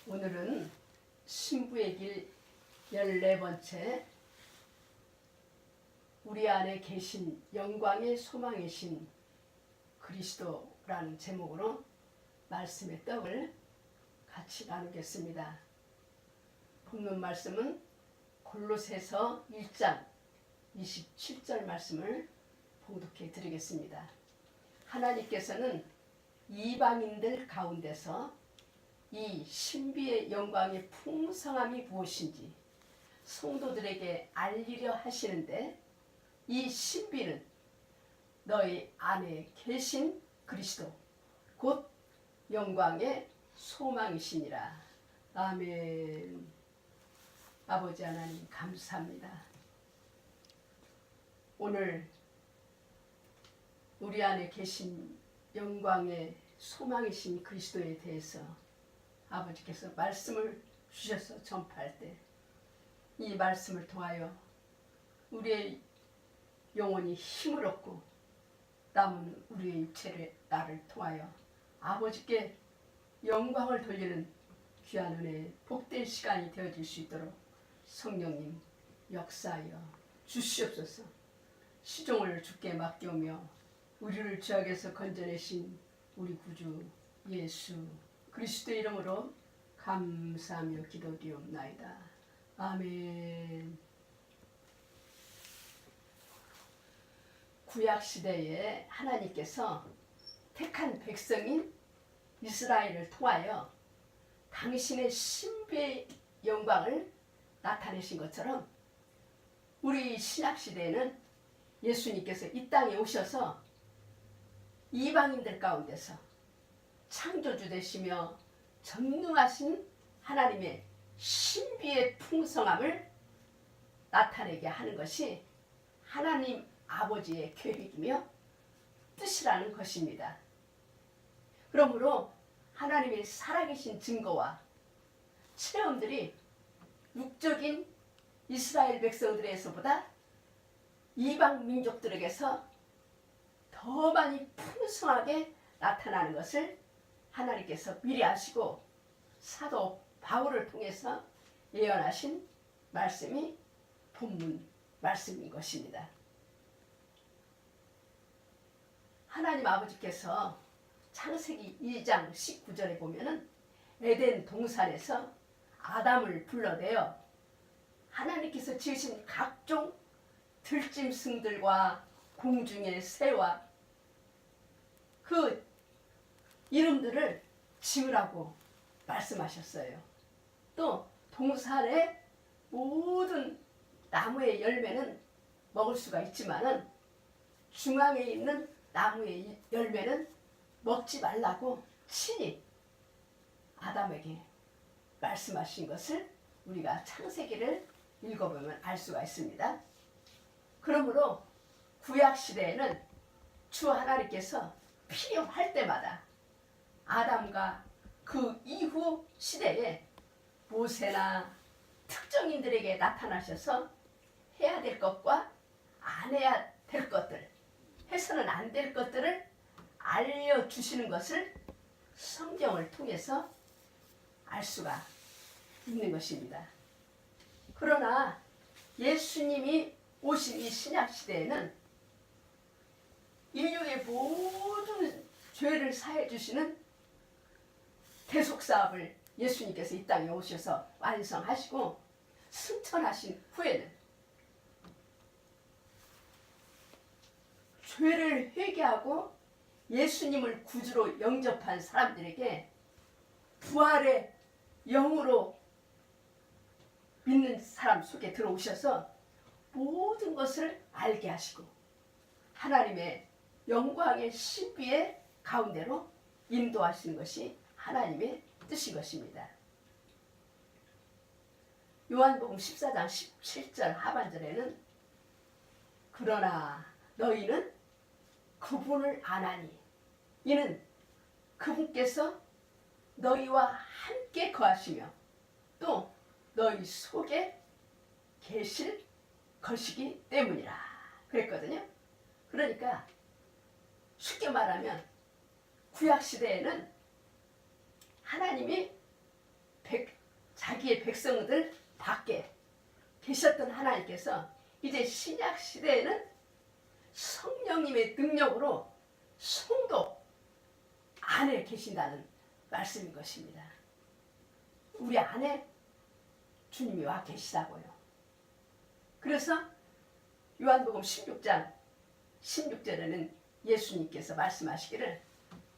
오늘은 신부의 길 14번째 우리 안에 계신 영광의 소망이신 그리스도라는 제목으로 말씀의 떡을 같이 나누겠습니다. 본문 말씀은 골로새서 1장 27절 말씀을 봉독해 드리겠습니다. 하나님께서는 이방인들 가운데서 이 신비의 영광의 풍성함이 무엇인지 성도들에게 알리려 하시는데, 이 신비는 너희 안에 계신 그리스도 곧 영광의 소망이시니라. 아멘. 아버지 하나님 감사합니다. 오늘 우리 안에 계신 영광의 소망이신 그리스도에 대해서 아버지께서 말씀을 주셔서 전파할 때 이 말씀을 통하여 우리의 영혼이 힘을 얻고 남은 우리의 육체를 나를 통하여 아버지께 영광을 돌리는 귀한 은혜의 복된 시간이 되어질 수 있도록 성령님 역사하여 주시옵소서. 시종을 주께 맡겨오며 우리를 죄악에서 건져내신 우리 구주 예수 그리스도의 이름으로 감사하며 기도드리옵나이다. 아멘. 구약시대에 하나님께서 택한 백성인 이스라엘을 통하여 당신의 신비의 영광을 나타내신 것처럼 우리 신약시대에는 예수님께서 이 땅에 오셔서 이방인들 가운데서 창조주 되시며 전능하신 하나님의 신비의 풍성함을 나타내게 하는 것이 하나님 아버지의 계획이며 뜻이라는 것입니다. 그러므로 하나님의 살아계신 증거와 체험들이 육적인 이스라엘 백성들에서보다 이방 민족들에게서 더 많이 풍성하게 나타나는 것을 하나님께서 미리 아시고 사도 바울을 통해서 예언하신 말씀이 본문 말씀인 것입니다. 하나님 아버지께서 창세기 2장 19절에 보면은 에덴 동산에서 아담을 불러내어 하나님께서 지으신 각종 들짐승들과 공중의 새와 그 이름들을 지으라고 말씀하셨어요. 또 동산의 모든 나무의 열매는 먹을 수가 있지만은 중앙에 있는 나무의 열매는 먹지 말라고 친히 아담에게 말씀하신 것을 우리가 창세기를 읽어보면 알 수가 있습니다. 그러므로 구약시대에는 주 하나님께서 필요할 때마다 아담과 그 이후 시대에 모세나 특정인들에게 나타나셔서 해야 될 것과 안 해야 될 것들, 해서는 안 될 것들을 알려주시는 것을 성경을 통해서 알 수가 있는 것입니다. 그러나 예수님이 오신 이 신약시대에는 인류의 모든 죄를 사해 주시는 대속사업을 예수님께서 이 땅에 오셔서 완성하시고 승천하신 후에는 죄를 회개하고 예수님을 구주로 영접한 사람들에게 부활의 영으로 믿는 사람 속에 들어오셔서 모든 것을 알게 하시고 하나님의 영광의 신비의 가운데로 인도하시는 것이 하나님의 뜻인 것입니다. 요한복음 14장 17절 하반절에는 그러나 너희는 그분을 아나니 이는 그분께서 너희와 함께 거하시며 또 너희 속에 계실 것이기 때문이라 그랬거든요. 그러니까 쉽게 말하면 구약시대에는 하나님이 백성들 밖에 계셨던 하나님께서 이제 신약 시대에는 성령님의 능력으로 성도 안에 계신다는 말씀인 것입니다. 우리 안에 주님이 와 계시다고요. 그래서 요한복음 16장 16절에는 예수님께서 말씀하시기를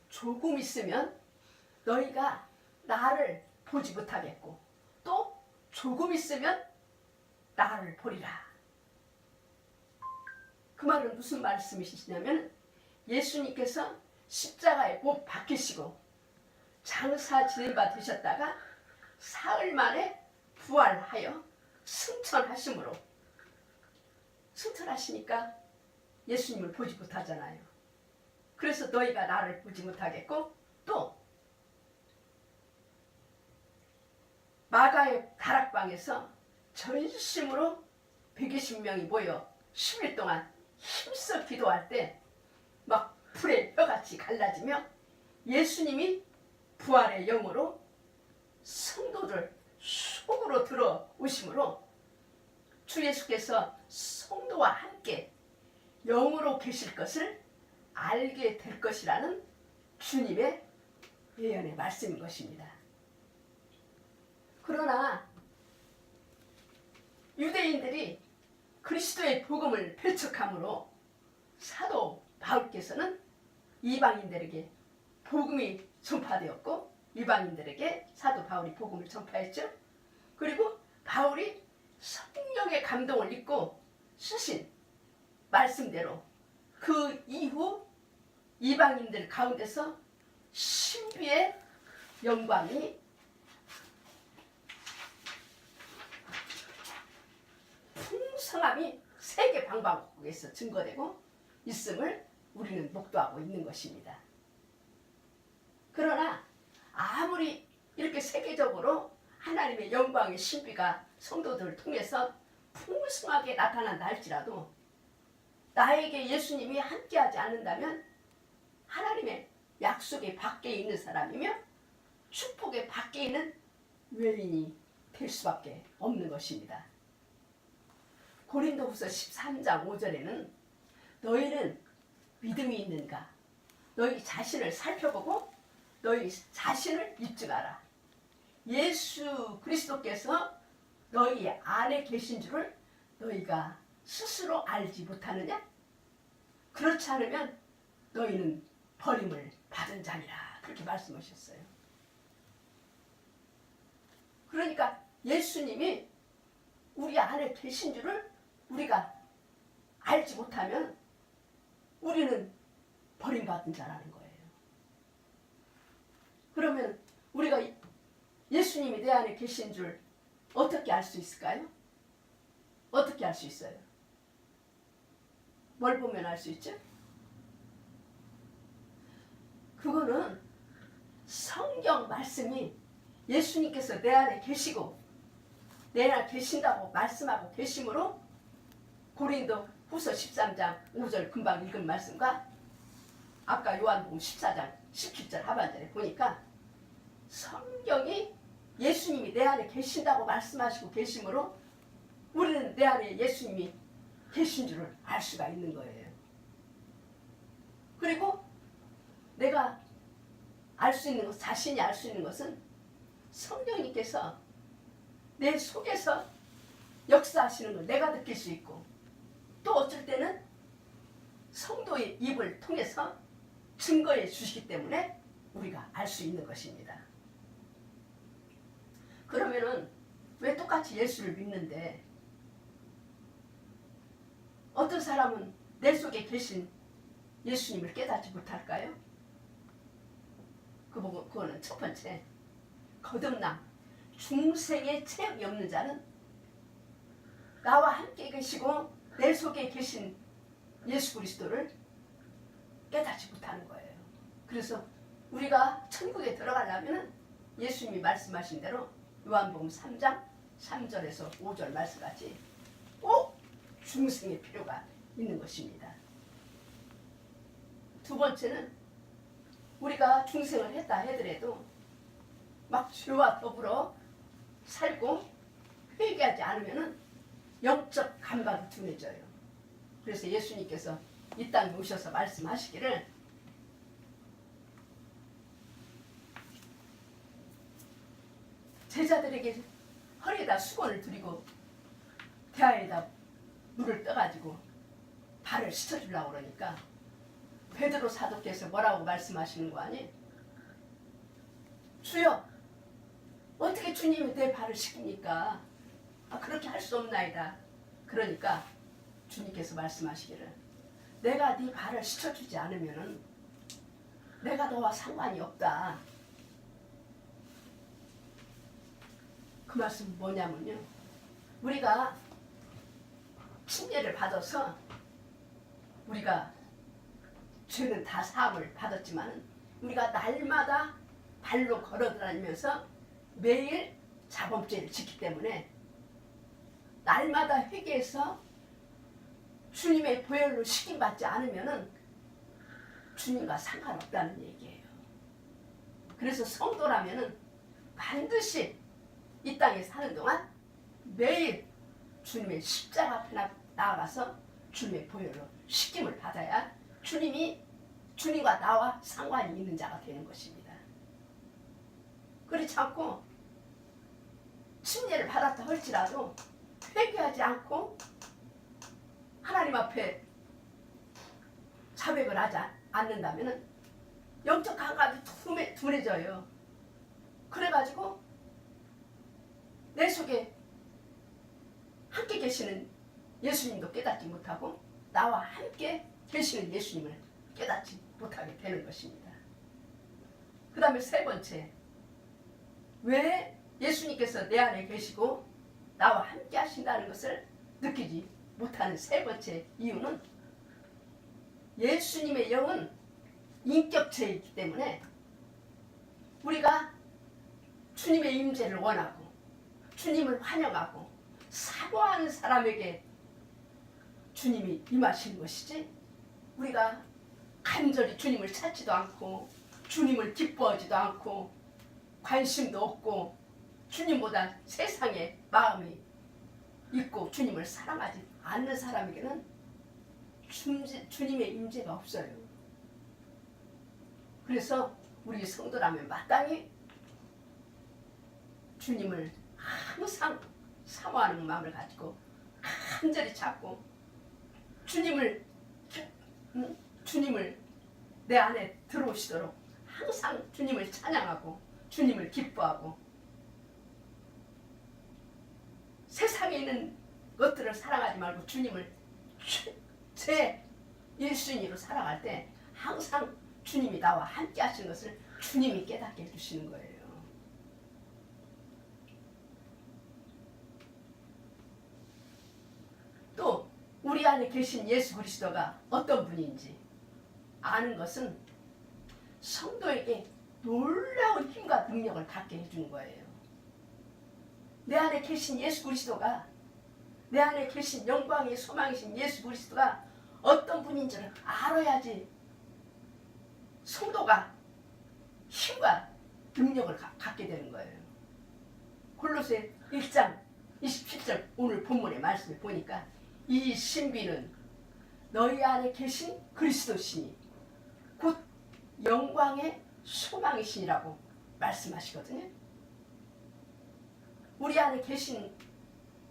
조금 있으면 너희가 나를 보지 못하겠고 또 조금 있으면 나를 보리라. 그 말은 무슨 말씀이시냐면 예수님께서 십자가에 못 박히시고 장사 지내바 되셨다가 사흘 만에 부활하여 승천하심으로 승천하시니까 예수님을 보지 못하잖아요. 그래서 너희가 나를 보지 못하겠고 또 마가의 다락방에서 전심으로 120명이 모여 10일 동안 힘써 기도할 때 막 불의 뼈같이 갈라지며 예수님이 부활의 영으로 성도들 속으로 들어오심으로 주 예수께서 성도와 함께 영으로 계실 것을 알게 될 것이라는 주님의 예언의 말씀인 것입니다. 그러나 유대인들이 그리스도의 복음을 배척함으로 사도 바울께서는 이방인들에게 복음이 전파되었고 이방인들에게 사도 바울이 복음을 전파했죠. 그리고 바울이 성령의 감동을 입고 쓰신 말씀대로 그 이후 이방인들 가운데서 신비의 영광이 풍성함이 세계 방방곡곡에서 증거되고 있음을 우리는 목도하고 있는 것입니다. 그러나 아무리 이렇게 세계적으로 하나님의 영광의 신비가 성도들을 통해서 풍성하게 나타난다 할지라도 나에게 예수님이 함께하지 않는다면 하나님의 약속의 밖에 있는 사람이며 축복의 밖에 있는 외인이 될 수밖에 없는 것입니다. 고린도후서 13장 5절에는 너희는 믿음이 있는가? 너희 자신을 살펴보고 너희 자신을 입증하라. 예수 그리스도께서 너희 안에 계신 줄을 너희가 스스로 알지 못하느냐? 그렇지 않으면 너희는 버림을 받은 자니라. 그렇게 말씀하셨어요. 그러니까 예수님이 우리 안에 계신 줄을 우리가 알지 못하면 우리는 버림받은 자라는 거예요. 그러면 우리가 예수님이 내 안에 계신 줄 어떻게 알 수 있을까요? 어떻게 알 수 있어요? 뭘 보면 알 수 있죠? 그거는 성경 말씀이 예수님께서 내 안에 계시고 내 안에 계신다고 말씀하고 계심으로 고린도 후서 13장 5절 금방 읽은 말씀과 아까 요한복음 14장 17절 하반절에 보니까 성경이 예수님이 내 안에 계신다고 말씀하시고 계심으로 우리는 내 안에 예수님이 계신 줄을 알 수가 있는 거예요. 그리고 내가 알 수 있는 것, 자신이 알 수 있는 것은 성령님께서 내 속에서 역사하시는 걸 내가 느낄 수 있고 또 어쩔 때는 성도의 입을 통해서 증거해 주시기 때문에 우리가 알 수 있는 것입니다. 그러면은 왜 똑같이 예수를 믿는데 어떤 사람은 내 속에 계신 예수님을 깨닫지 못할까요? 그거는 첫 번째, 거듭남, 중생의 체험이 없는 자는 나와 함께 계시고 내 속에 계신 예수 그리스도를 깨닫지 못하는 거예요. 그래서 우리가 천국에 들어가려면 예수님이 말씀하신 대로 요한복음 3장 3절에서 5절 말씀같이 꼭 중생의 필요가 있는 것입니다. 두 번째는 우리가 중생을 했다 하더라도 막 죄와 더불어 살고 회개하지 않으면 영적 감각이 둔해져요. 그래서 예수님께서 이 땅에 오셔서 말씀하시기를 제자들에게 허리에다 수건을 두리고 대야에다 물을 떠가지고 발을 씻어주려고 그러니까 베드로 사도께서 뭐라고 말씀하시는 거 아니에요? 주여, 어떻게 주님이 내 발을 씻깁니까? 그렇게 할 수 없나이다. 그러니까 주님께서 말씀하시기를 내가 네 발을 씻어주지 않으면 내가 너와 상관이 없다. 그 말씀은 뭐냐면요, 우리가 침례를 받아서 우리가 죄는 다 사함을 받았지만 우리가 날마다 발로 걸어다니면서 매일 자범죄를 짓기 때문에 날마다 회개해서 주님의 보혈로 씻김받지 않으면 주님과 상관없다는 얘기예요. 그래서 성도라면 반드시 이 땅에 사는 동안 매일 주님의 십자가 앞에 나아가서 주님의 보혈로 씻김을 받아야 주님과 나와 상관이 있는 자가 되는 것입니다. 그렇지 않고 침례를 받았다 할지라도 회개하지 않고 하나님 앞에 자백을 하지 않는다면 영적 감각이 둔해져요. 그래가지고 내 속에 함께 계시는 예수님도 깨닫지 못하고 나와 함께 계시는 예수님을 깨닫지 못하게 되는 것입니다. 그 다음에 세 번째, 왜 예수님께서 내 안에 계시고 나와 함께 하신다는 것을 느끼지 못하는 세 번째 이유는 예수님의 영은 인격체이기 때문에 우리가 주님의 임재를 원하고 주님을 환영하고 사모하는 사람에게 주님이 임하시는 것이지, 우리가 간절히 주님을 찾지도 않고 주님을 기뻐하지도 않고 관심도 없고 주님보다 세상에 마음이 있고 주님을 사랑하지 않는 사람에게는 주님의 임재가 없어요. 그래서 우리 성도라면 마땅히 주님을 항상 사모하는 마음을 가지고 간절히 찾고 주님을 내 안에 들어오시도록 항상 주님을 찬양하고 주님을 기뻐하고 세상에 있는 것들을 사랑하지 말고 주님을 제 1순위로 살아갈 때 항상 주님이 나와 함께 하시는 것을 주님이 깨닫게 해주시는 거예요. 또 우리 안에 계신 예수 그리스도가 어떤 분인지 아는 것은 성도에게 놀라운 힘과 능력을 갖게 해주는 거예요. 내 안에 계신 예수 그리스도가, 내 안에 계신 영광의 소망이신 예수 그리스도가 어떤 분인지를 알아야지 성도가 힘과 능력을 갖게 되는 거예요. 골로새 1장 27절 오늘 본문의 말씀을 보니까 이 신비는 너희 안에 계신 그리스도시니 곧 영광의 소망이시니라고 말씀하시거든요. 우리 안에 계신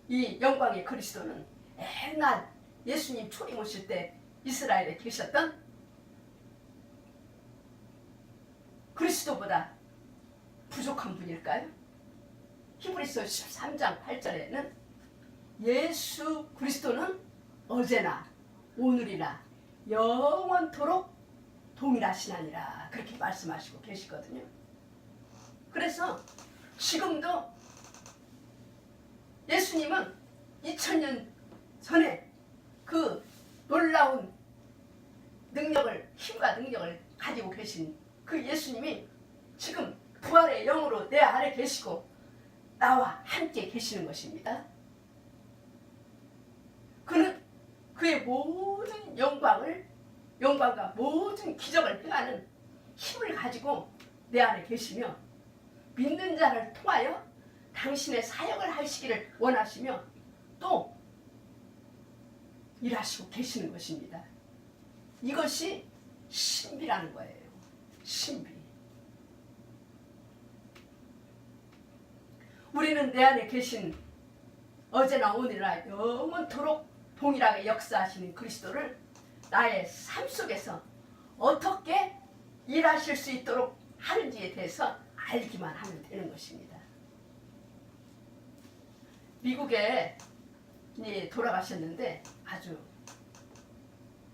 이 영광의 그리스도는 옛날 예수님 초림 오실 때 이스라엘에 계셨던 그리스도보다 부족한 분일까요? 히브리서 13장 8절에는 예수 그리스도는 어제나 오늘이나 영원토록 동일하시나니라 그렇게 말씀하시고 계시거든요. 그래서 지금도 예수님은 2000년 전에 그 놀라운 능력을, 힘과 능력을 가지고 계신 그 예수님이 지금 부활의 영으로 내 안에 계시고 나와 함께 계시는 것입니다. 그는 그의 모든 영광과 모든 기적을 행하는 힘을 가지고 내 안에 계시며 믿는 자를 통하여 당신의 사역을 하시기를 원하시며 또 일하시고 계시는 것입니다. 이것이 신비라는 거예요. 신비. 우리는 내 안에 계신 어제나 오늘이나 영원토록 동일하게 역사하시는 그리스도를 나의 삶 속에서 어떻게 일하실 수 있도록 하는지에 대해서 알기만 하면 되는 것입니다. 미국에 돌아가셨는데 아주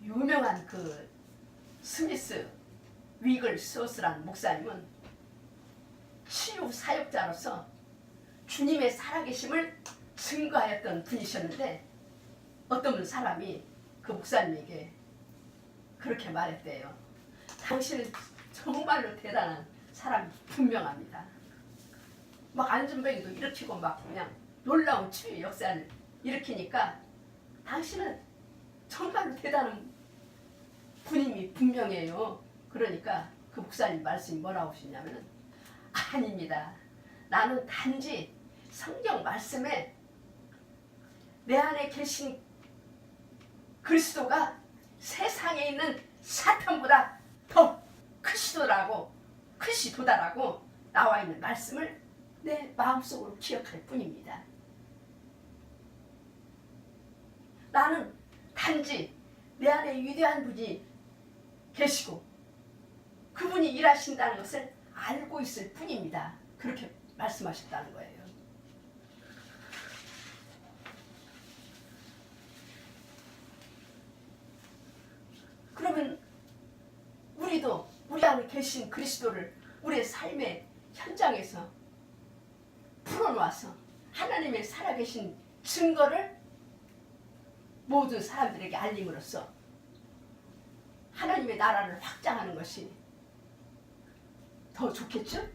유명한 그 스미스 위글스워스라는 목사님은 치유 사역자로서 주님의 살아계심을 증거하였던 분이셨는데 어떤 사람이 그 목사님에게 그렇게 말했대요. 당신은 정말로 대단한 사람이 분명합니다. 막 안전병이도 일으키고 막 그냥 놀라운 치유의 역사를 일으키니까 당신은 정말로 대단한 분임이 분명해요. 그러니까 그 목사님 말씀이 뭐라고 하시냐면 아닙니다. 나는 단지 성경 말씀에 내 안에 계신 그리스도가 세상에 있는 사탄보다 더 크시도다라고 나와 있는 말씀을 내 마음속으로 기억할 뿐입니다. 나는 단지 내 안에 위대한 분이 계시고 그분이 일하신다는 것을 알고 있을 뿐입니다. 그렇게 말씀하셨다는 거예요. 그러면 우리도 우리 안에 계신 그리스도를 우리의 삶의 현장에서 풀어놓아서 하나님의 살아계신 증거를 모든 사람들에게 알림으로써 하나님의 나라를 확장하는 것이 더 좋겠죠?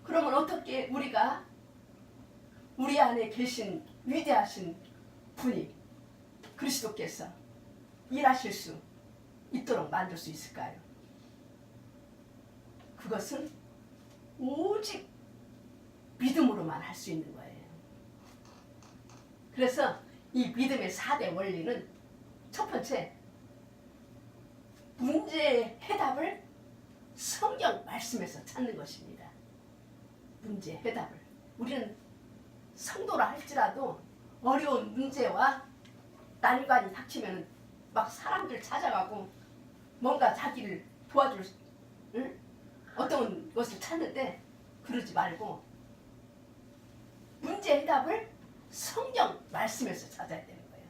그러면 어떻게 우리가 우리 안에 계신 위대하신 분이 그리스도께서 일하실 수 있도록 만들 수 있을까요? 그것은 오직 믿음으로만 할 수 있는 거예요. 그래서 이 믿음의 4대 원리는 첫 번째, 문제의 해답을 성경 말씀에서 찾는 것입니다. 문제의 해답을. 우리는 성도라 할지라도 어려운 문제와 난관이 닥치면 막 사람들 찾아가고 뭔가 자기를 도와줄 어떤 것을 찾는데 그러지 말고 문제 해답을 성경 말씀에서 찾아야 되는 거예요.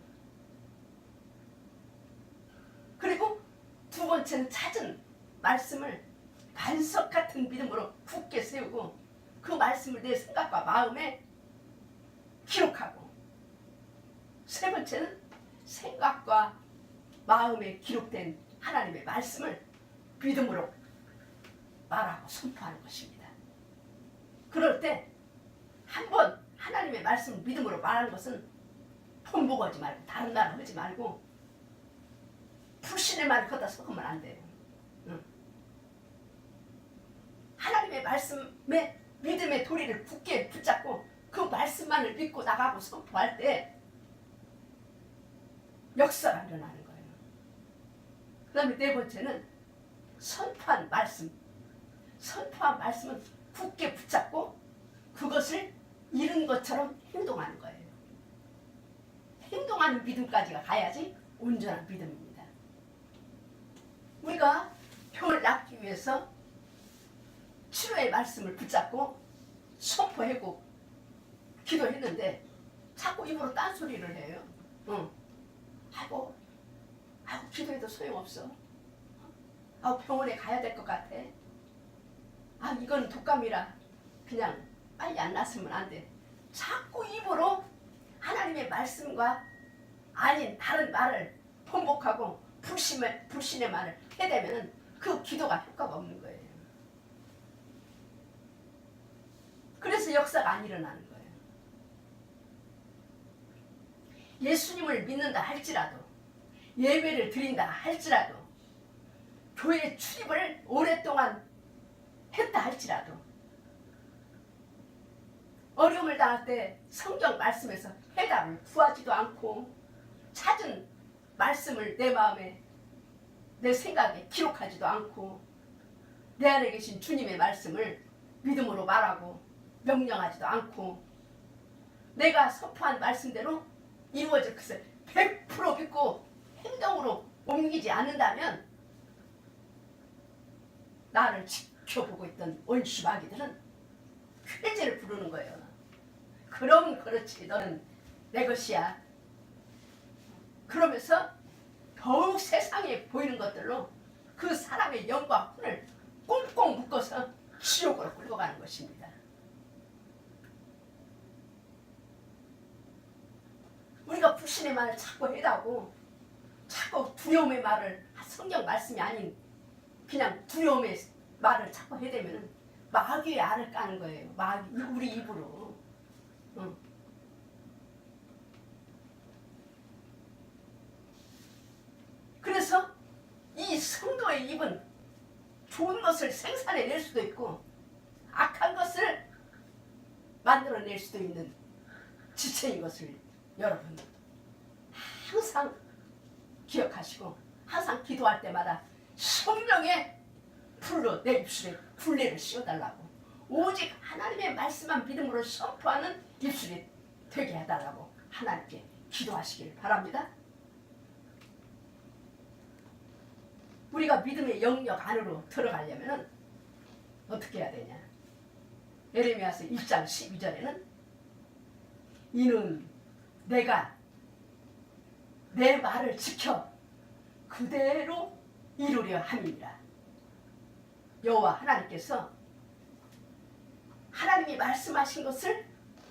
그리고 두 번째는 찾은 말씀을 반석 같은 믿음으로 굳게 세우고 그 말씀을 내 생각과 마음에 기록하고, 세 번째는 생각과 마음에 기록된 하나님의 말씀을 믿음으로 말하고 선포하는 것입니다. 그럴 때 한 번 하나님의 말씀을 믿음으로 말하는 것은 본보고하지 말고 다른 말을 하지 말고 불신의 말을 걷다 섞으면 안 돼요. 하나님의 말씀에 믿음의 도리를 굳게 붙잡고 그 말씀만을 믿고 나가고 선포할 때 역사가 일어나는 거예요. 그 다음에 네 번째는 선포한 말씀. 선포한 말씀은 굳게 붙잡고 그것을 이룬 것처럼 행동하는 거예요. 행동하는 믿음까지가 가야지 온전한 믿음입니다. 우리가 병을 낫기 위해서 치료의 말씀을 붙잡고 선포하고 기도했는데 자꾸 입으로 딴소리를 해요. 아이고 기도해도 소용없어. 병원에 가야 될 것 같아. 이건 독감이라 그냥 빨리 안 났으면 안 돼. 자꾸 입으로 하나님의 말씀과 아닌 다른 말을 번복하고 불신의 말을 해대면 그 기도가 효과가 없는 거예요. 그래서 역사가 안 일어나는 거예요. 예수님을 믿는다 할지라도, 예배를 드린다 할지라도, 교회 출입을 오랫동안 했다 할지라도 어려움을 당할 때 성경 말씀에서 해답을 구하지도 않고 찾은 말씀을 내 마음에 내 생각에 기록하지도 않고 내 안에 계신 주님의 말씀을 믿음으로 말하고 명령하지도 않고 내가 선포한 말씀대로 이루어질 것을 100% 믿고 행동으로 옮기지 않는다면 나를 지켜보고 있던 원수 마귀들은 회개를 부르는 거예요. 그럼 그렇지, 너는 내 것이야. 그러면서 더욱 세상에 보이는 것들로 그 사람의 영과 혼을 꽁꽁 묶어서 지옥으로 끌고 가는 것입니다. 우리가 불신의 말을 자꾸 해다고 자꾸 두려움의 말을 성경 말씀이 아닌 그냥 두려움의 말을 자꾸 해대면 마귀의 알을 까는 거예요. 마귀, 우리 입으로. 그래서 이 성도의 입은 좋은 것을 생산해낼 수도 있고 악한 것을 만들어낼 수도 있는 지체인 것을 여러분 항상 기억하시고 항상 기도할 때마다 성령의 불로 내 입술에 굴레를 씌워달라고 오직 하나님의 말씀만 믿음으로 선포하는 입술이 되게 해달라고 하나님께 기도하시길 바랍니다. 우리가 믿음의 영역 안으로 들어가려면 어떻게 해야 되냐? 예레미야서 1장 12절에는 이는 내가 내 말을 지켜 그대로 이루려 함이니라. 여호와 하나님께서 하나님이 말씀하신 것을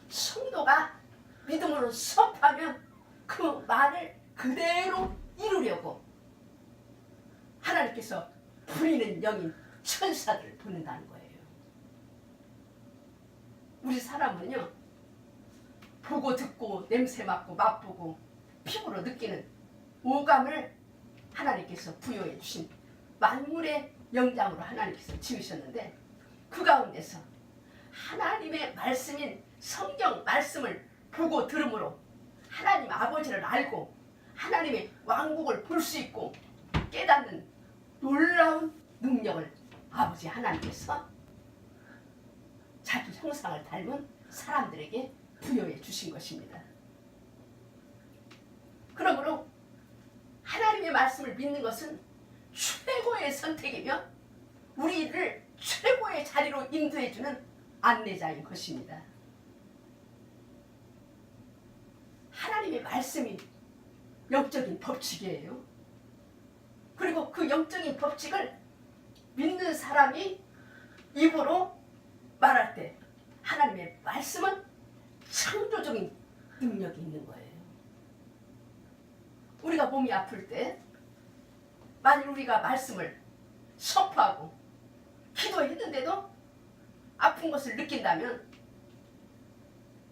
성도가 믿음으로 선포하면 그 말을 그대로 이루려고 하나님께서 부리는 영인 천사들을 보낸다는 거예요. 우리 사람은요, 보고 듣고 냄새 맡고 맛보고 피부로 느끼는 오감을 하나님께서 부여해 주신 만물의 영장으로 하나님께서 지으셨는데 그 가운데서 하나님의 말씀인 성경 말씀을 보고 들음으로 하나님 아버지를 알고 하나님의 왕국을 볼 수 있고 깨닫는 놀라운 능력을 아버지 하나님께서 자기 형상을 닮은 사람들에게 부여해 주신 것입니다. 그러므로 하나님의 말씀을 믿는 것은 최고의 선택이며 우리를 최고의 자리로 인도해 주는 안내자인 것입니다. 하나님의 말씀이 영적인 법칙이에요. 그리고 그 영적인 법칙을 믿는 사람이 입으로 말할 때 하나님의 말씀은 창조적인 능력이 있는 거예요. 우리가 몸이 아플 때 만일 우리가 말씀을 선포하고 기도했는데도 아픈 것을 느낀다면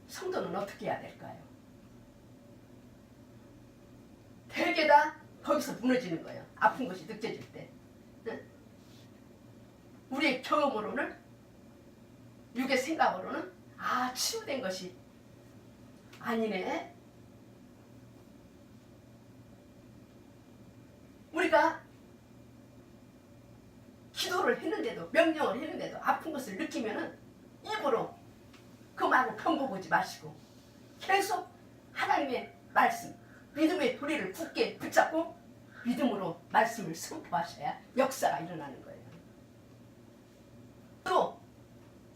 성도는 어떻게 해야 될까요? 대개 다 거기서 무너지는 거예요. 아픈 것이 느껴질 때. 우리의 경험으로는 육의 생각으로는 치유된 것이 아니네. 우리가 기도를 했는데도 명령을 했는데도 아픈 것을 느끼면은 입으로 그 말을 편보지 마시고 계속 하나님의 말씀 믿음의 도리를 굳게 붙잡고 믿음으로 말씀을 선포하셔야 역사가 일어나는 거예요. 또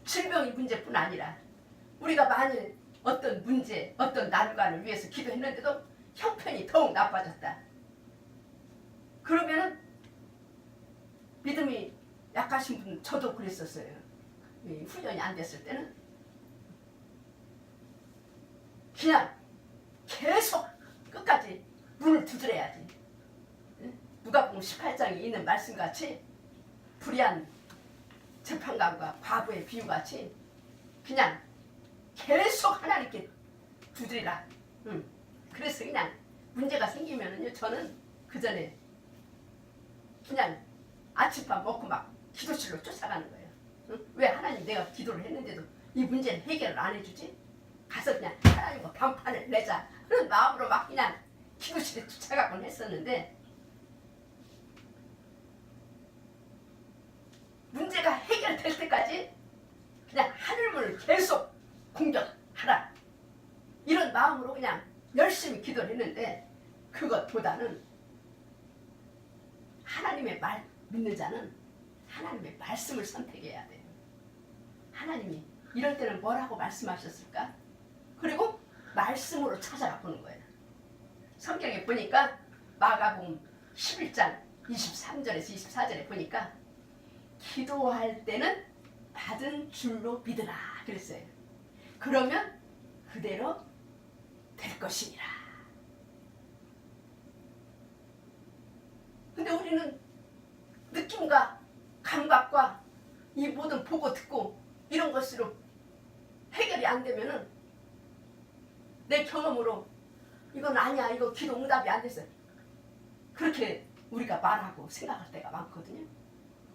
질병의 문제뿐 아니라 우리가 만일 어떤 문제, 어떤 난관을 위해서 기도했는데도 형편이 더욱 나빠졌다. 그러면은 믿음이 약하신 분, 저도 그랬었어요. 훈련이 안 됐을 때는 그냥 계속 끝까지 문을 두드려야지. 누가복음 18장에 있는 말씀같이 불의한 재판관과 과부의 비유같이 그냥 계속 하나님께 두드리라. 그래서 그냥 문제가 생기면은요, 저는 그 전에 그냥 아침밥 먹고 막 기도실로 쫓아가는 거예요. 왜 하나님 내가 기도를 했는데도 이 문제는 해결을 안 해주지? 가서 그냥 하나님과 단판을 내자 그런 마음으로 막 그냥 기도실에 쫓아가곤 했었는데 문제가 해결될 때까지 그냥 하늘문을 계속 공격하라 이런 마음으로 그냥 열심히 기도를 했는데 그것보다는 하나님의 말 믿는 자는 하나님의 말씀을 선택해야 돼요. 하나님이 이럴 때는 뭐라고 말씀하셨을까? 그리고 말씀으로 찾아가 보는 거예요. 성경에 보니까 마가복음 11장 23절에서 24절에 보니까 기도할 때는 받은 줄로 믿으라 그랬어요. 그러면 그대로 될 것이니라. 근데 우리는 느낌과 감각과 이 모든 보고 듣고 이런 것으로 해결이 안 되면은 내 경험으로 이건 아니야 이거 기도 응답이 안 됐어 그렇게 우리가 말하고 생각할 때가 많거든요.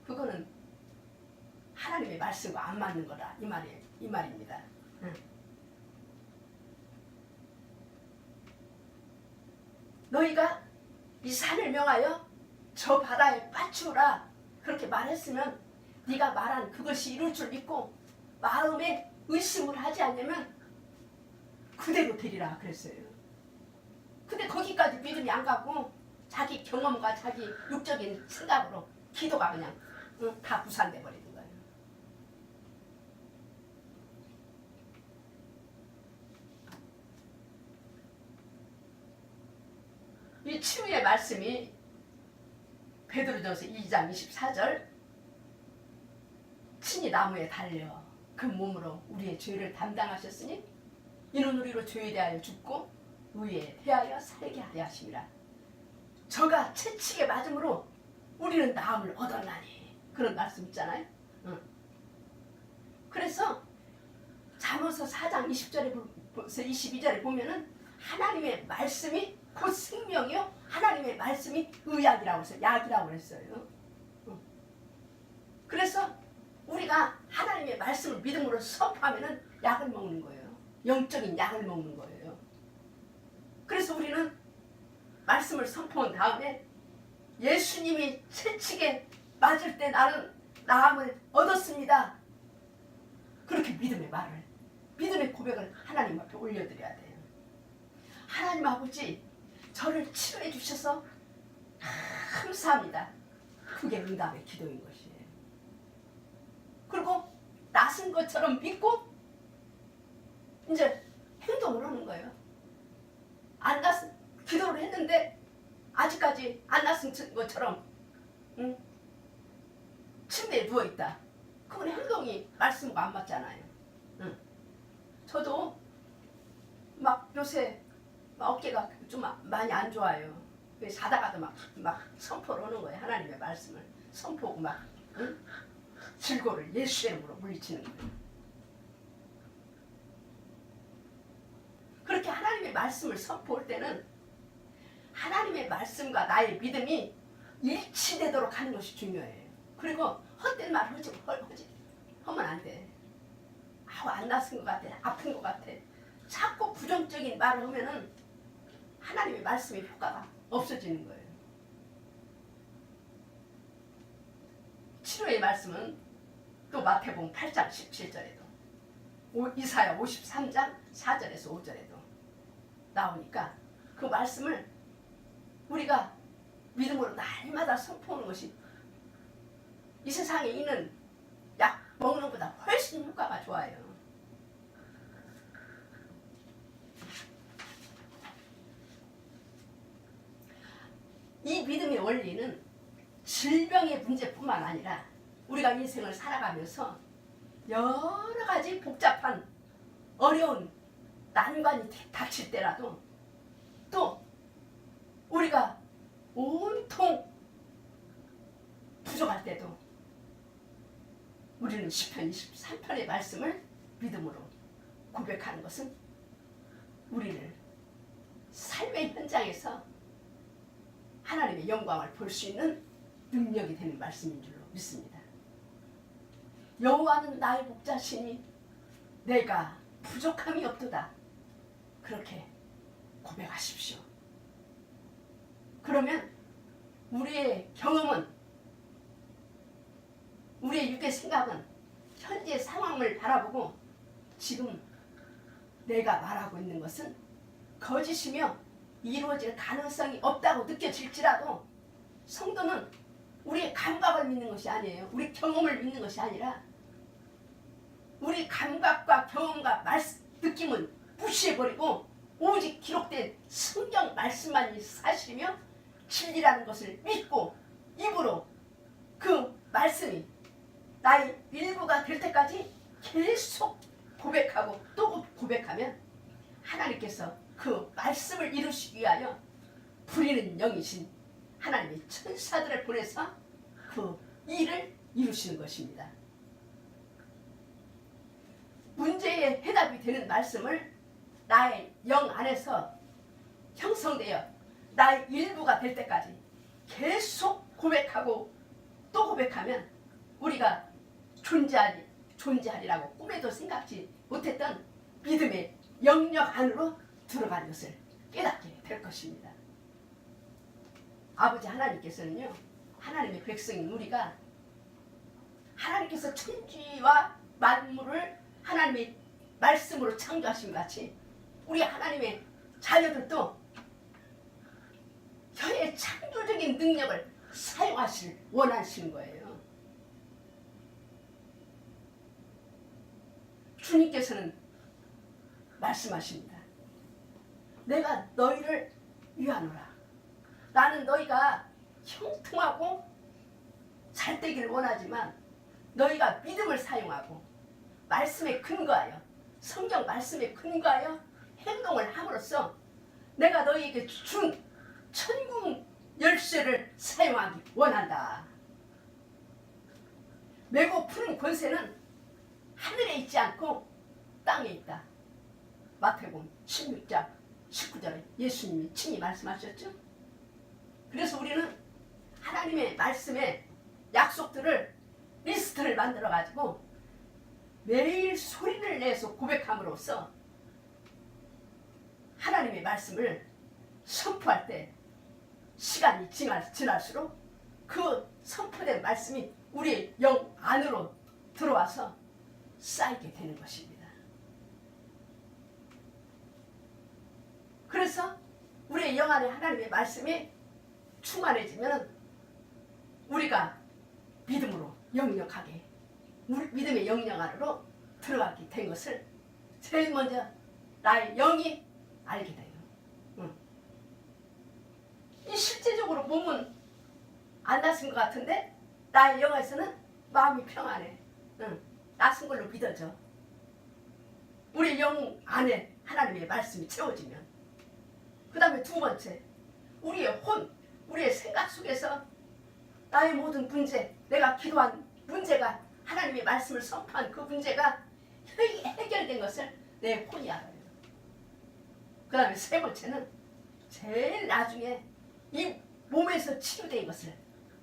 그거는 하나님의 말씀과 안 맞는 거라 이 말입니다. 너희가 이 산을 명하여 저 바다에 빠추라 그렇게 말했으면 네가 말한 그것이 이룰 줄 믿고 마음에 의심을 하지 않으면 그대로 되리라 그랬어요. 근데 거기까지 믿음이 안 가고 자기 경험과 자기 육적인 생각으로 기도가 그냥 다 무산돼 버리는 거예요. 이 치유의 말씀이 베드로전서 2장 24절 친히 나무에 달려 그 몸으로 우리의 죄를 담당하셨으니 이는 우리로 죄에 대하여 죽고 의에 대하여 살게 하려 하심이라. 저가 채찍에 맞음으로 우리는 나음을 얻었나니 그런 말씀 있잖아요. 그래서 잠언서 4장 20절에 22절에 보면은 하나님의 말씀이 곧 생명이요 하나님의 말씀이 의약이라고 했어요. 약이라고 했어요. 그래서 우리가 하나님의 말씀을 믿음으로 선포하면은 약을 먹는 거예요. 영적인 약을 먹는 거예요. 그래서 우리는 말씀을 선포한 다음에 예수님이 채찍에 맞을 때 나는 나음을 얻었습니다. 그렇게 믿음의 말을 믿음의 고백을 하나님 앞에 올려드려야 돼요. 하나님 아버지 저를 치료해 주셔서 감사합니다. 그게 응답의 기도인 것이에요. 그리고 낯선 것처럼 믿고 이제 행동을 하는 거예요. 안 낯선 기도를 했는데 아직까지 안 낯선 것처럼 침대에 누워있다. 그건 행동이 말씀과 안 맞잖아요. 저도 막 요새 어깨가 좀 많이 안 좋아요. 자다가도 막 선포를 하는 거예요. 하나님의 말씀을 선포하고 막 질고를 예수의 이름으로 물리치는 거예요. 그렇게 하나님의 말씀을 선포할 때는 하나님의 말씀과 나의 믿음이 일치되도록 하는 것이 중요해요. 그리고 헛된 말 하면 안 돼. 안 낯선 것 같아. 아픈 것 같아. 자꾸 부정적인 말을 하면은 하나님의 말씀의 효과가 없어지는 거예요. 치료의 말씀은 또 마태복음 8장 17절에도 이사야 53장 4절에서 5절에도 나오니까 그 말씀을 우리가 믿음으로 날마다 선포하는 것이 이 세상에 있는 약 먹는 것보다 훨씬 효과가 좋아요. 이 믿음의 원리는 질병의 문제뿐만 아니라 우리가 인생을 살아가면서 여러 가지 복잡한 어려운 난관이 닥칠 때라도 또 우리가 온통 부족할 때도 우리는 시편 23편의 말씀을 믿음으로 고백하는 것은 우리를 삶의 현장에서 하나님의 영광을 볼 수 있는 능력이 되는 말씀인 줄로 믿습니다. 여호와는 나의 목자시니 내가 부족함이 없도다. 그렇게 고백하십시오. 그러면 우리의 경험은, 우리의 육의 생각은 현재 상황을 바라보고 지금 내가 말하고 있는 것은 거짓이며 이루어질 가능성이 없다고 느껴질지라도 성도는 우리의 감각을 믿는 것이 아니에요. 우리 경험을 믿는 것이 아니라 우리 감각과 경험과 느낌은 무시해버리고 오직 기록된 성경 말씀만이 사실이며 진리라는 것을 믿고 입으로 그 말씀이 나의 일부가 될 때까지 계속 고백하고 또 고백하면 하나님께서 그 말씀을 이루시기 위하여 부리는 영이신 하나님의 천사들을 보내서 그 일을 이루시는 것입니다. 문제의 해답이 되는 말씀을 나의 영 안에서 형성되어 나의 일부가 될 때까지 계속 고백하고 또 고백하면 우리가 존재하리라고 꿈에도 생각지 못했던 믿음의 영역 안으로 들어가는 것을 깨닫게 될 것입니다. 아버지 하나님께서는요, 하나님의 백성인 우리가 하나님께서 천지와 만물을 하나님의 말씀으로 창조하신 것 같이 우리 하나님의 자녀들도 혀의 창조적인 능력을 사용하실 원하시는 거예요. 주님께서는 말씀하십니다. 내가 너희를 위하노라. 나는 너희가 형통하고 잘 되기를 원하지만 너희가 믿음을 사용하고 말씀에 근거하여 성경 말씀에 근거하여 행동을 함으로써 내가 너희에게 준 천국 열쇠를 사용하기 원한다. 메고 푸는 권세는 하늘에 있지 않고 땅에 있다. 마태복음 16장 19절에 예수님이 친히 말씀하셨죠. 그래서 우리는 하나님의 말씀의 약속들을 리스트를 만들어 가지고 매일 소리를 내서 고백함으로써 하나님의 말씀을 선포할 때 시간이 지날수록 그 선포된 말씀이 우리의 영 안으로 들어와서 쌓이게 되는 것입니다. 그래서 우리의 영 안에 하나님의 말씀이 충만해지면 우리가 믿음으로 영역하게 믿음의 영역 안으로 들어가게 된 것을 제일 먼저 나의 영이 알게 돼요. 이 실제적으로 몸은 안 다친 것 같은데 나의 영에서는 마음이 평안해. 낯선 걸로 믿어져. 우리 영 안에 하나님의 말씀이 채워지면. 그 다음에 두 번째, 우리의 우리의 생각 속에서 나의 모든 문제, 내가 기도한 문제가 하나님의 말씀을 선포한 그 문제가 해결된 것을 내 혼이 알아요. 그 다음에 세 번째는 제일 나중에 이 몸에서 치유된 것을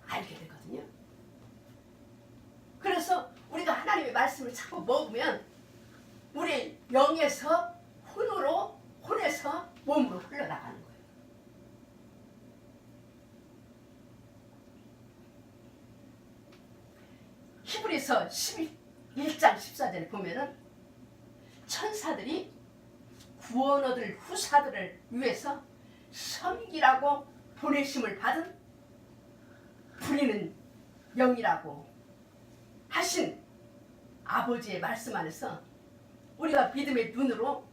알게 되거든요. 그래서 우리가 하나님의 말씀을 자꾸 먹으면 우리 영에서 혼에서 몸으로 흘러나가는 거예요. 히브리서 11장 14절에 보면은 천사들이 구원 얻을 후사들을 위해서 섬기라고 보내심을 받은 부리는 영이라고 하신 아버지의 말씀 안에서 우리가 믿음의 눈으로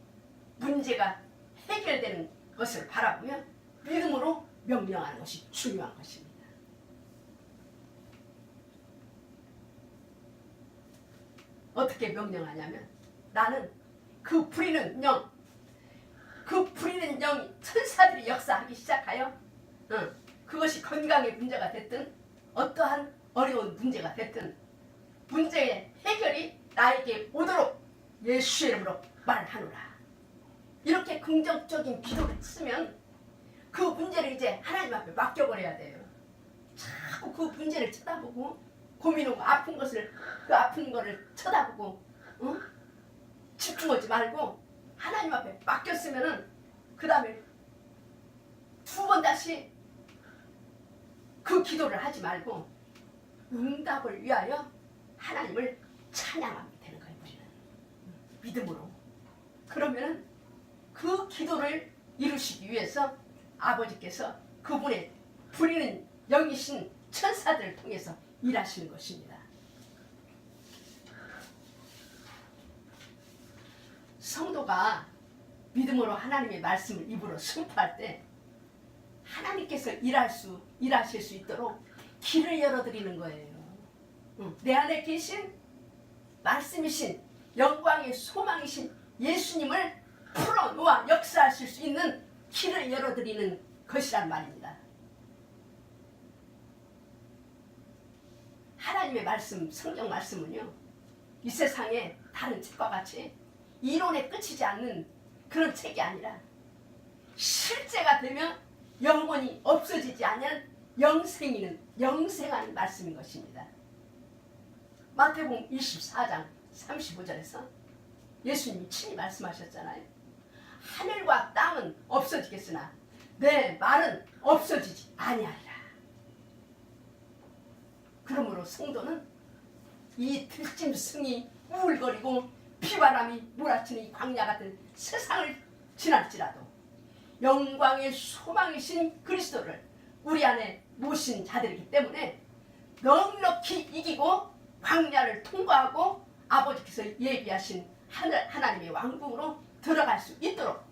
문제가 해결되는 것을 바라보며 믿음으로 명령하는 것이 중요한 것입니다. 어떻게 명령하냐면 나는 그 부리는 영이 천사들이 역사하기 시작하여 그것이 건강의 문제가 됐든 어떠한 어려운 문제가 됐든 문제의 해결이 나에게 오도록 예수의 이름으로 말하노라. 이렇게 긍정적인 기도를 쓰면 그 문제를 이제 하나님 앞에 맡겨버려야 돼요. 자꾸 그 문제를 쳐다보고 고민하고 아픈 거를 쳐다보고 집중하지 말고 하나님 앞에 맡겼으면은 그 다음에 두 번 다시 그 기도를 하지 말고 응답을 위하여 하나님을 찬양하면 되는 거예요. 우리는 믿음으로. 그러면은 그 기도를 이루시기 위해서 아버지께서 그분의 부리는 영이신 천사들을 통해서 일하시는 것입니다. 성도가 믿음으로 하나님의 말씀을 입으로 선포할 때 하나님께서 일하실 수 있도록 길을 열어드리는 거예요. 내 안에 계신 말씀이신 영광의 소망이신 예수님을 풀어놓아 역사하실 수 있는 길을 열어드리는 것이란 말입니다. 하나님의 말씀, 성경 말씀은요, 이 세상에 다른 책과 같이 이론에 끝이지 않는 그런 책이 아니라 실제가 되면 영원히 없어지지 않는 영생하는 말씀인 것입니다. 마태복음 24장 35절에서 예수님이 친히 말씀하셨잖아요. 하늘과 땅은 없어지겠으나 내 말은 없어지지 아니하리라. 그러므로 성도는 이 들짐승이 우울거리고 비바람이 몰아치는 이 광야 같은 세상을 지날지라도 영광의 소망이신 그리스도를 우리 안에 모신 자들이기 때문에 넉넉히 이기고 광야를 통과하고 아버지께서 예비하신 하나님의 왕궁으로 들어갈 수 있도록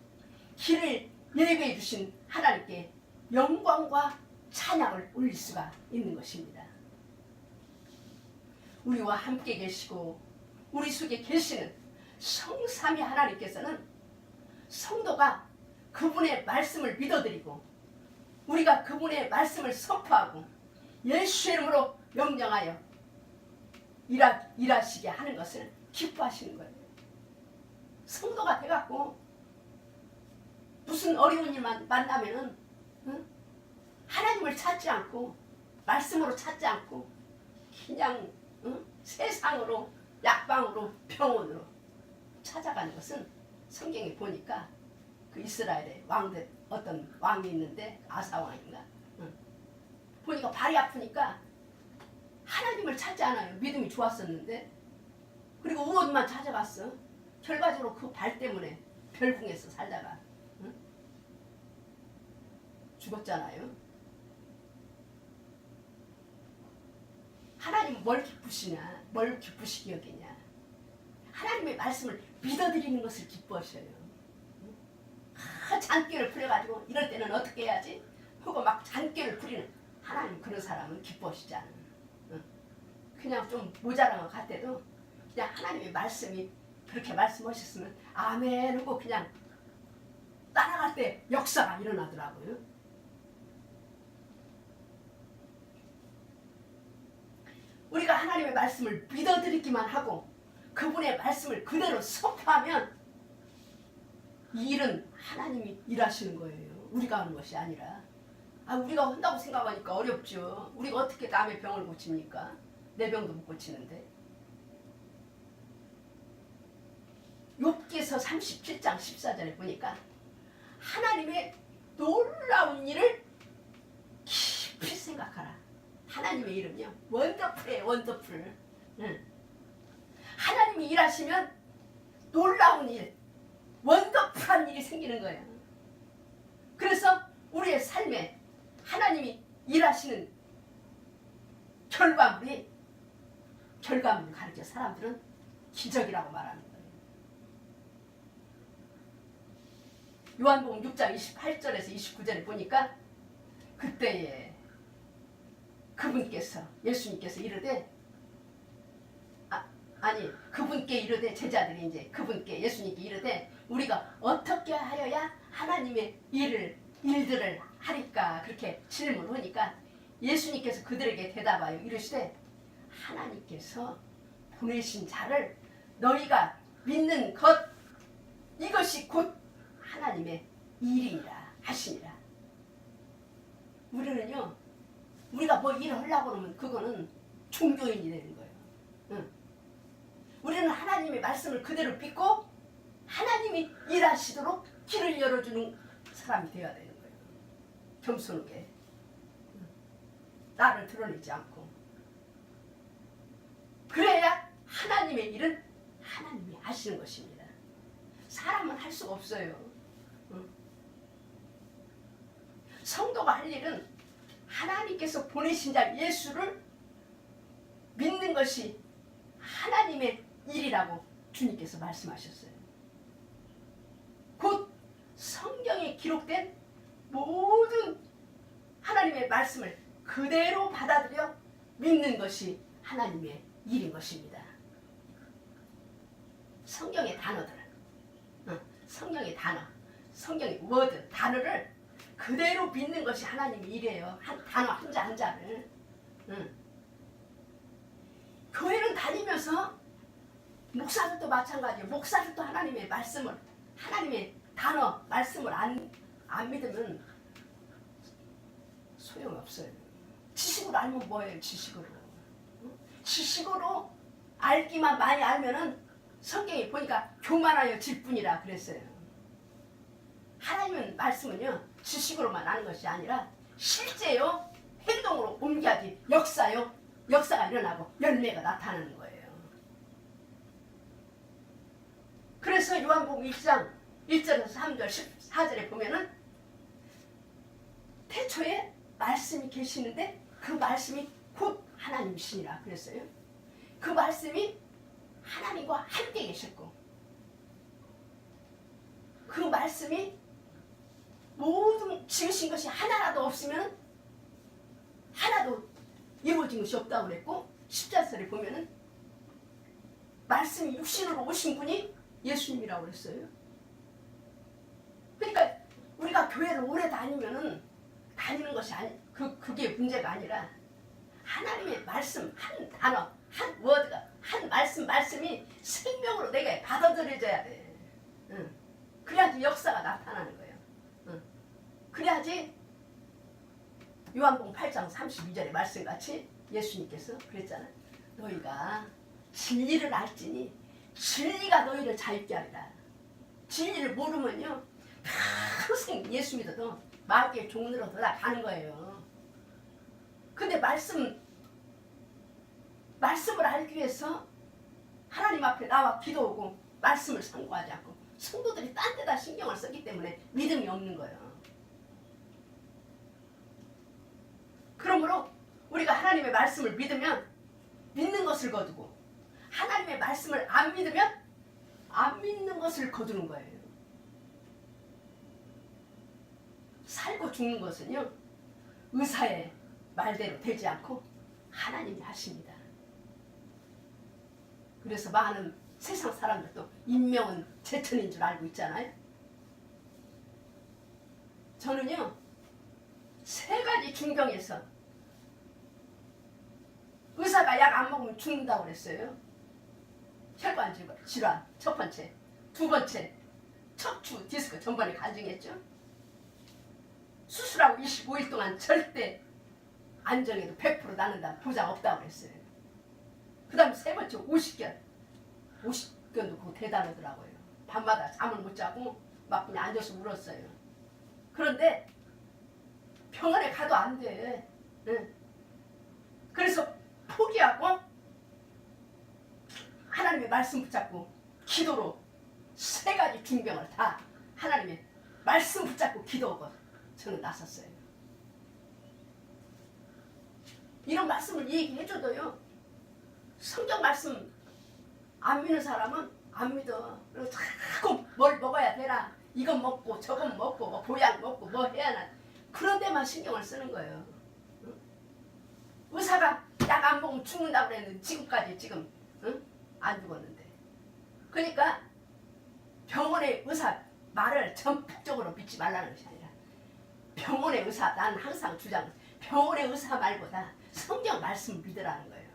길을 예비해 주신 하나님께 영광과 찬양을 올릴 수가 있는 것입니다. 우리와 함께 계시고 우리 속에 계시는 성삼위 하나님께서는 성도가 그분의 말씀을 믿어드리고 우리가 그분의 말씀을 선포하고 예수의 이름으로 명령하여 일하시게 하는 것을 기뻐하시는 거예요. 성도가 돼갖고 무슨 어려운 일만 만나면은 하나님을 찾지 않고 말씀으로 찾지 않고 그냥 세상으로 약방으로 병원으로 찾아가는 것은 성경에 보니까 그 이스라엘의 왕들 어떤 왕이 있는데 아사왕인가 보니까 발이 아프니까 하나님을 찾지 않아요. 믿음이 좋았었는데 그리고 우원만 찾아갔어. 결과적으로 그 발 때문에 별궁에서 살다가 죽었잖아요. 하나님 뭘 기쁘시냐? 뭘 기쁘시게 여기냐? 하나님의 말씀을 믿어드리는 것을 기뻐하셔요. 잔꾀를 부려가지고 이럴 때는 어떻게 해야지? 하고 막 잔꾀를 부리는 하나님 그런 사람은 기뻐하시지 않아요. 그냥 좀 모자란 것 같아도 그냥 하나님의 말씀이 그렇게 말씀하셨으면 아멘 하고 그냥 따라갈 때 역사가 일어나더라고요. 우리가 하나님의 말씀을 믿어드리기만 하고 그분의 말씀을 그대로 선포하면 이 일은 하나님이 일하시는 거예요. 우리가 하는 것이 아니라. 우리가 한다고 생각하니까 어렵죠. 우리가 어떻게 남의 병을 고칩니까? 내 병도 못 고치는데. 욥기서 37장 14절에 보니까 하나님의 놀라운 일을 깊이 생각하라. 하나님의 이름이요. 원더풀이에요. 원더풀. 하나님이 일하시면 놀라운 일, 원더풀한 일이 생기는 거예요. 그래서 우리의 삶에 하나님이 일하시는 결과물을 가르쳐 사람들은 기적이라고 말하는 거예요. 요한복음 6장 28절에서 29절에 보니까 그때에 그분께서 예수님께서 이르되 그분께 이르되 제자들이 이제 그분께 예수님께 이르되 우리가 어떻게 하여야 하나님의 일들을 하리까 그렇게 질문하니까 예수님께서 그들에게 대답하여 이르시되 하나님께서 보내신 자를 너희가 믿는 것 이것이 곧 하나님의 일이라 하시니라. 우리는요 우리가 뭐 일을 하려고 그러면 그거는 종교인이 되는 거예요. 우리는 하나님의 말씀을 그대로 믿고 하나님이 일하시도록 길을 열어주는 사람이 되어야 되는 거예요. 겸손하게. 나를 드러내지 않고. 그래야 하나님의 일은 하나님이 하시는 것입니다. 사람은 할 수가 없어요. 성도가 할 일은 하나님께서 보내신 자 예수를 믿는 것이 하나님의 일이라고 주님께서 말씀하셨어요. 곧 성경에 기록된 모든 하나님의 말씀을 그대로 받아들여 믿는 것이 하나님의 일인 것입니다. 성경의 단어들, 성경의 단어, 성경의 워드, 단어를 그대로 믿는 것이 하나님의 일이에요. 한 단어 한자 한자를. 교회는 다니면서 목사들도 마찬가지예요. 목사들도 하나님의 말씀을, 하나님의 단어, 말씀을 안 믿으면 소용이 없어요. 지식으로 알면 뭐예요? 지식으로. 지식으로 알기만 많이 알면은 성경에 보니까 교만하여 질 뿐이라 그랬어요. 하나님의 말씀은요, 지식으로만 아는 것이 아니라 실제요, 행동으로 옮겨야지 역사요, 역사가 일어나고 열매가 나타나는 거예요. 그래서 요한복음 1장 1절에서 3절 14절에 보면은 태초에 말씀이 계시는데 그 말씀이 곧 하나님이시니라 그랬어요. 그 말씀이 하나님과 함께 계셨고 그 말씀이 모든 지으신 것이 하나라도 없으면 하나도 이루어진 것이 없다고 그랬고 14절에 보면은 말씀이 육신으로 오신 분이 예수님이라고 그랬어요. 그러니까 우리가 교회를 오래 다니면은 다니는 것이 그게 문제가 아니라 하나님의 말씀 한 단어, 한 워드가 한 말씀이 생명으로 내게 받아들여져야 돼. 그래야지 역사가 나타나는 거예요. 그래야지 요한복음 8장 32절의 말씀같이 예수님께서 그랬잖아요. 너희가 진리를 알지니 진리가 너희를 자유케 하리라. 진리를 모르면요 평생 예수 믿어도 마귀의 종로로 돌아가는 거예요. 근데 말씀을 알기 위해서 하나님 앞에 나와 기도하고 말씀을 상고하지 않고 성도들이 딴 데다 신경을 쓰기 때문에 믿음이 없는 거예요. 그러므로 우리가 하나님의 말씀을 믿으면 믿는 것을 거두고 하나님의 말씀을 안 믿으면 안 믿는 것을 거두는 거예요. 살고 죽는 것은요 의사의 말대로 되지 않고 하나님이 하십니다. 그래서 많은 세상 사람들도 인명은 제천인 줄 알고 있잖아요. 저는요 3가지 중병에서 의사가 약 안 먹으면 죽는다고 그랬어요. 혈관 질환 첫 번째, 두 번째 척추 디스크 전번에 간증했죠. 수술하고 25일 동안 절대 안정해도 100% 낫는다는 보장 없다고 그랬어요. 그 다음에 세 번째 50견도 그거 대단하더라고요. 밤마다 잠을 못 자고 막 그냥 앉아서 울었어요. 그런데 병원에 가도 안 돼. 그래서 포기하고 하나님의 말씀 붙잡고 기도로 3가지 중병을 다 하나님의 말씀 붙잡고 기도하고 저는 나섰어요. 이런 말씀을 얘기해줘도요 성경 말씀 안 믿는 사람은 안 믿어. 그리고 자꾸 뭘 먹어야 되나 이건 먹고 저건 먹고 뭐 보약 먹고 뭐 해야 하나 그런 데만 신경을 쓰는 거예요. 의사가 약 안 먹으면 죽는다고 그랬는데 지금까지 안 죽었는데. 그러니까 병원의 의사 말을 전폭적으로 믿지 말라는 것이 아니라 병원의 의사, 난 항상 주장 병원의 의사 말보다 성경 말씀을 믿으라는 거예요.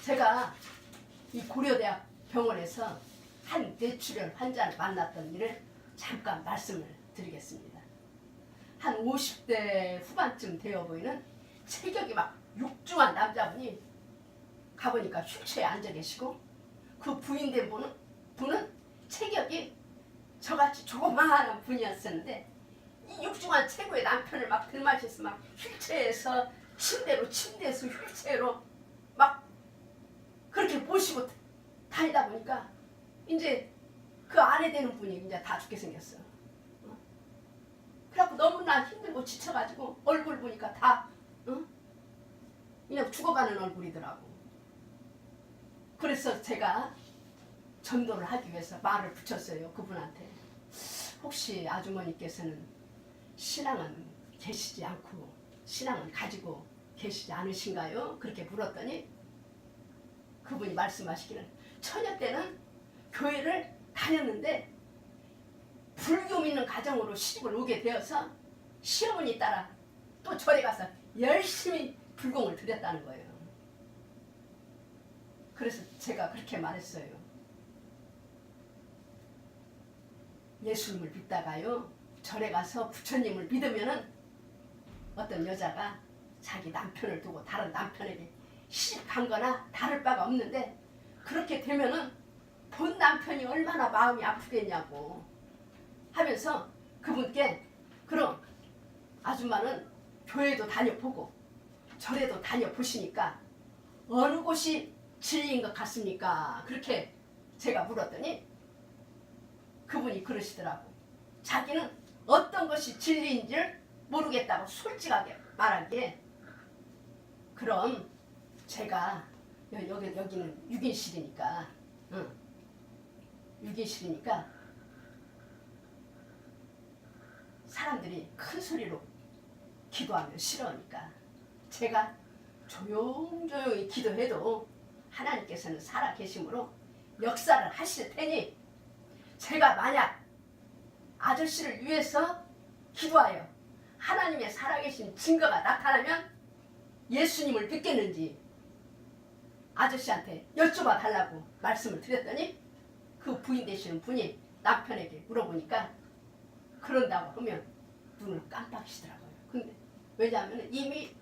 제가 이 고려대학 병원에서 한 뇌출혈 환자를 만났던 일을 잠깐 말씀을 드리겠습니다. 한 50대 후반쯤 되어 보이는 체격이 막 육중한 남자분이 가보니까 휠체어에 앉아 계시고 그 부인된 분은 체격이 저같이 조그마한 분이었었는데 이 육중한 최고의 남편을 막 들맞이해서 막 휠체어에서 침대에서 휠체어로 막 그렇게 모시고 다니다 보니까 이제 그 아내 되는 분이 이제 다 죽게 생겼어. 그래갖고 너무나 힘들고 지쳐가지고 얼굴 보니까 다 그냥 죽어가는 얼굴이더라고. 그래서 제가 전도를 하기 위해서 말을 붙였어요. 그분한테. 혹시 아주머니께서는 신앙은 계시지 않고 신앙은 가지고 계시지 않으신가요? 그렇게 물었더니 그분이 말씀하시기를 처녀 때는 교회를 다녔는데 불교 믿는 가정으로 시집을 오게 되어서 시어머니 따라 또 절에 가서 열심히 불공을 드렸다는 거예요. 그래서 제가 그렇게 말했어요. 예수님을 믿다가요 절에 가서 부처님을 믿으면은 어떤 여자가 자기 남편을 두고 다른 남편에게 시집 간 거나 다를 바가 없는데 그렇게 되면은 본 남편이 얼마나 마음이 아프겠냐고 하면서 그분께 그럼 아줌마는 교회도 다녀보고 절에도 다녀보시니까 어느 곳이 진리인 것 같습니까? 그렇게 제가 물었더니 그분이 그러시더라고. 자기는 어떤 것이 진리인지를 모르겠다고 솔직하게 말하기에 그럼 제가 여기는 6인실이니까 6인실이니까 사람들이 큰 소리로 기도하면 싫어하니까 제가 조용조용히 기도해도 하나님께서는 살아계심으로 역사를 하실 테니 제가 만약 아저씨를 위해서 기도하여 하나님의 살아계신 증거가 나타나면 예수님을 믿겠는지 아저씨한테 여쭤봐 달라고 말씀을 드렸더니 그 부인 되시는 분이 남편에게 물어보니까 그런다고 하면 눈을 깜빡이시더라고요. 근데 왜냐하면 이미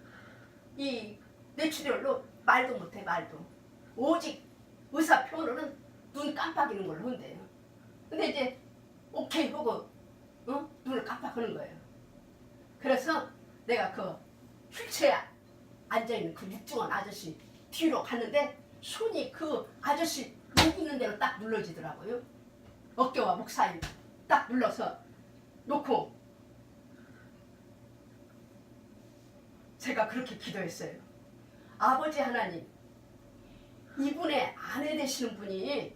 이 뇌출혈로 말도 못해 말도 오직 의사 표현으로는 눈 깜빡이는 걸로 한대요. 근데 이제 오케이 하고 눈을 깜빡하는 거예요. 그래서 내가 그 휠체어에 앉아있는 그 육중한 아저씨 뒤로 갔는데 손이 그 아저씨 목 있는 데로 딱 눌러지더라고요. 어깨와 목 사이 딱 눌러서 놓고 제가 그렇게 기도했어요. 아버지 하나님, 이분의 아내 되시는 분이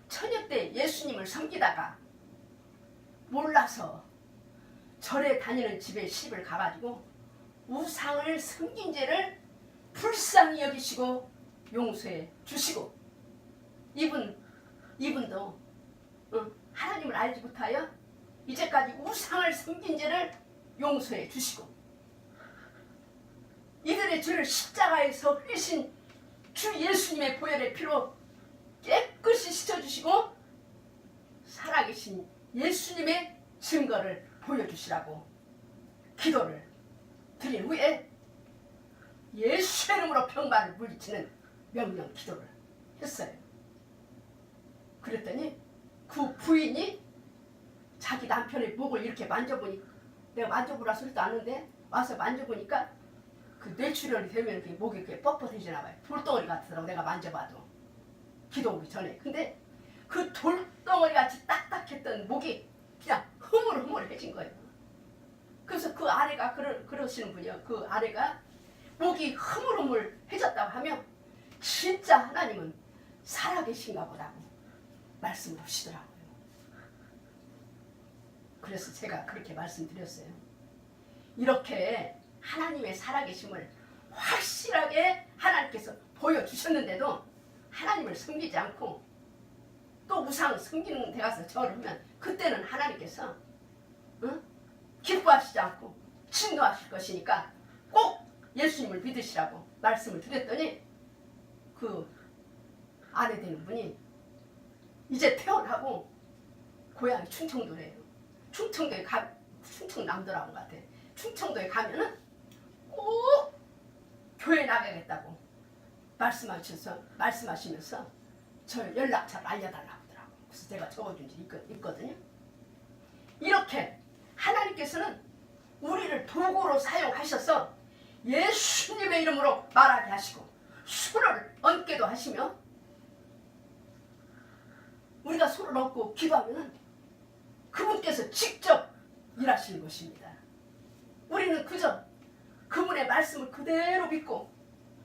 처녀 때 예수님을 섬기다가 몰라서 절에 다니는 집에 시집을 가가지고 우상을 섬긴 죄를 불쌍히 여기시고 용서해 주시고 이분도 하나님을 알지 못하여 이제까지 우상을 섬긴 죄를 용서해 주시고 이들의 죄를 십자가에서 흘리신 주 예수님의 보혈의 피로 깨끗이 씻어주시고 살아계신 예수님의 증거를 보여주시라고 기도를 드린 후에 예수의 이름으로 병마를 물리치는 명령 기도를 했어요. 그랬더니 그 부인이 자기 남편의 목을 이렇게 만져보니 내가 만져보라 소리도 않는데 와서 만져보니까 그 뇌출혈이 되면 그 목이 이렇게 뻣뻣해지나 봐요. 돌덩어리 같더라고 내가 만져봐도 기도 오기 전에. 근데 그 돌덩어리 같이 딱딱했던 목이 그냥 흐물흐물해진 거예요. 그래서 그 아내가 그러시는 분이요. 그 아내가 목이 흐물흐물해졌다고 하면 진짜 하나님은 살아계신가 보다고 말씀을 하시더라고요. 그래서 제가 그렇게 말씀드렸어요. 이렇게 하나님의 살아계심을 확실하게 하나님께서 보여주셨는데도 하나님을 섬기지 않고 또 우상 섬기는 데 가서 절을 하면 그때는 하나님께서 기뻐하시지 않고 진노하실 것이니까 꼭 예수님을 믿으시라고 말씀을 드렸더니 그 아내 되는 분이 이제 태어나고 고향이 충청도래요. 충청남도라는 것 같아. 충청도에 가면은 꼭 교회 나가겠다고 말씀하시면서 저 연락처를 알려달라고 하더라고. 그래서 제가 적어준 지 있거든요. 이렇게 하나님께서는 우리를 도구로 사용하셔서 예수님의 이름으로 말하게 하시고 손을 얹게도 하시며, 우리가 손을 얹고 기도하면 그분께서 직접 일하시는 것입니다. 우리는 그저 그분의 말씀을 그대로 믿고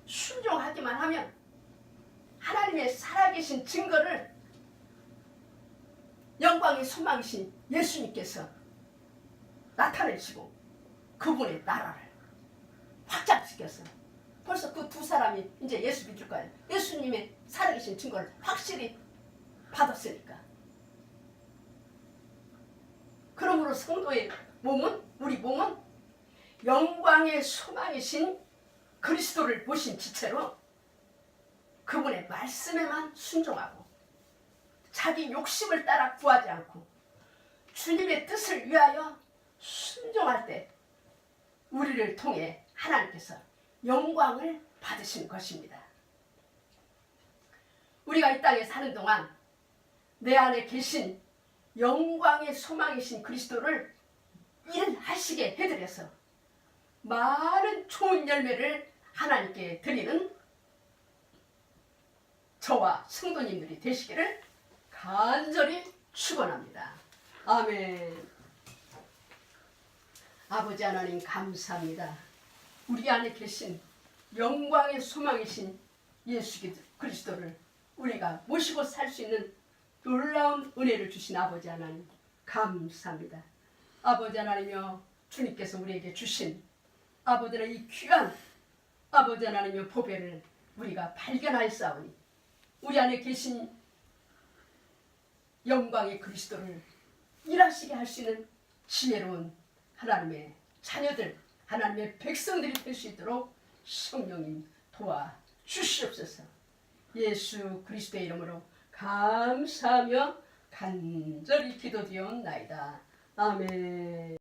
순종하기만 하면 하나님의 살아계신 증거를 영광의 소망이신 예수님께서 나타내시고 그분의 나라를 확장시켜서 벌써 그 두 사람이 이제 예수 믿을 거예요. 예수님의 살아계신 증거를 확실히 받았으니까. 그러므로 성도의 몸은, 우리 몸은 영광의 소망이신 그리스도를 모신 지체로 그분의 말씀에만 순종하고 자기 욕심을 따라 구하지 않고 주님의 뜻을 위하여 순종할 때 우리를 통해 하나님께서 영광을 받으시는 것입니다. 우리가 이 땅에 사는 동안 내 안에 계신 영광의 소망이신 그리스도를 일하시게 해드려서 많은 좋은 열매를 하나님께 드리는 저와 성도님들이 되시기를 간절히 축원합니다. 아멘. 아버지 하나님 감사합니다. 우리 안에 계신 영광의 소망이신 예수 그리스도를 우리가 모시고 살 수 있는 놀라운 은혜를 주신 아버지 하나님 감사합니다. 아버지 하나님이여, 주님께서 우리에게 주신 아버지의 이 귀한 아버지 하나님의 보배를 우리가 발견하였사오니 우리 안에 계신 영광의 그리스도를 일하시게 할 수 있는 지혜로운 하나님의 자녀들, 하나님의 백성들이 될 수 있도록 성령님 도와 주시옵소서. 예수 그리스도의 이름으로 감사하며 간절히 기도드리옵나이다. 아멘.